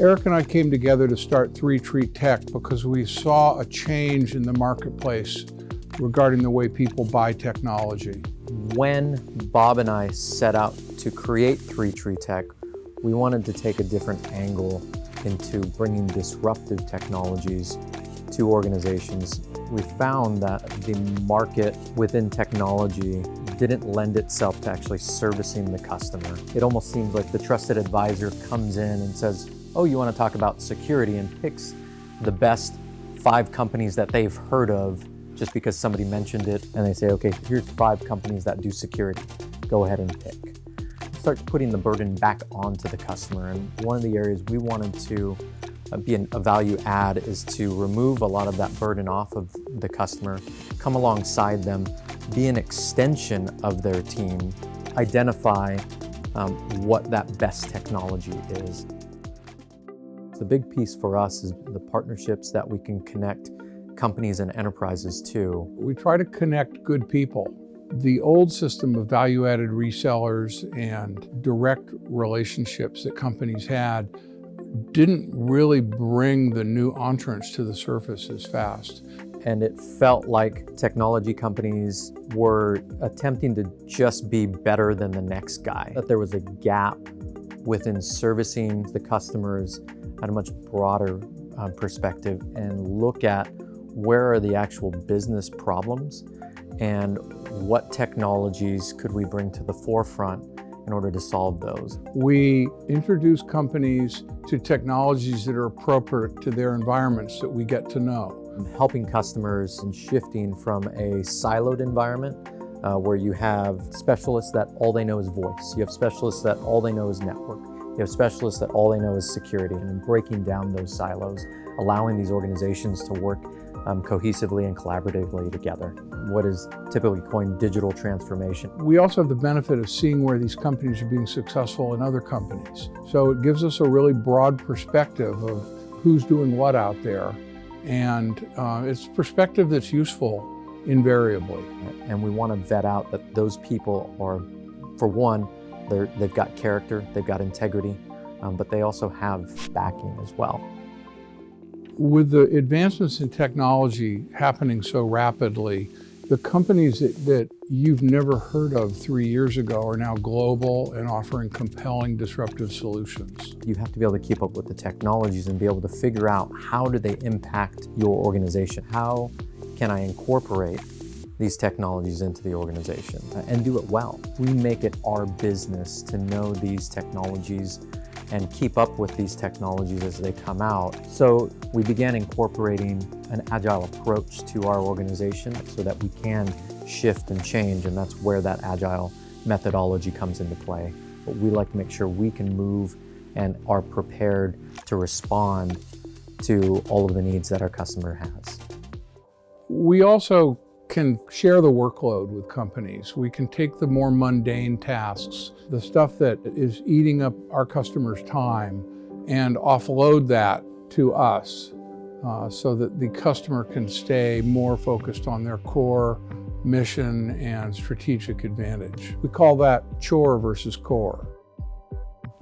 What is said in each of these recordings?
Eric and I came together to start 3 Treat Tech because we saw a change in the marketplace regarding the way people buy technology. When Bob and I set out to create 3 Treat Tech, we wanted to take a different angle into bringing disruptive technologies to organizations. We found that the market within technology didn't lend itself to actually servicing the customer. It almost seems like the trusted advisor comes in and says, oh, you want to talk about security, and picks the best 5 companies that they've heard of just because somebody mentioned it, and they say, okay, here's 5 companies that do security. Go ahead and pick. Start putting the burden back onto the customer. And one of the areas we wanted to be a value add is to remove a lot of that burden off of the customer, come alongside them, be an extension of their team, identify what that best technology is. The big piece for us is the partnerships that we can connect companies and enterprises to. We try to connect good people. The old system of value-added resellers and direct relationships that companies had didn't really bring the new entrants to the surface as fast. And it felt like technology companies were attempting to just be better than the next guy. That there was a gap within servicing the customers at a much broader perspective and look at where are the actual business problems and what technologies could we bring to the forefront in order to solve those. We introduce companies to technologies that are appropriate to their environments that we get to know. Helping customers and shifting from a siloed environment where you have specialists that all they know is voice. You have specialists that all they know is network. You have specialists that all they know is security, and breaking down those silos, allowing these organizations to work cohesively and collaboratively together. What is typically coined digital transformation. We also have the benefit of seeing where these companies are being successful in other companies. So it gives us a really broad perspective of who's doing what out there. And it's perspective that's useful invariably. And we want to vet out that those people are, for one, they've got character, they've got integrity, but they also have backing as well. With the advancements in technology happening so rapidly, the companies that you've never heard of 3 years ago are now global and offering compelling disruptive solutions. You have to be able to keep up with the technologies and be able to figure out how do they impact your organization? How can I incorporate these technologies into the organization and do it well? We make it our business to know these technologies and keep up with these technologies as they come out. So we began incorporating an agile approach to our organization so that we can shift and change, and that's where that agile methodology comes into play. But we like to make sure we can move and are prepared to respond to all of the needs that our customer has. We also can share the workload with companies. We can take the more mundane tasks, the stuff that is eating up our customers' time, and offload that to us so that the customer can stay more focused on their core mission and strategic advantage. We call that chore versus core.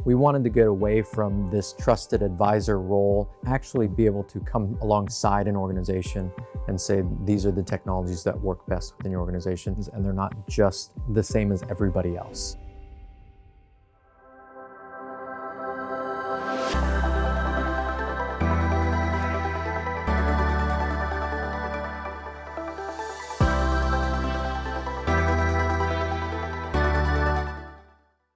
We wanted to get away from this trusted advisor role, actually be able to come alongside an organization and say, these are the technologies that work best within your organizations, and they're not just the same as everybody else.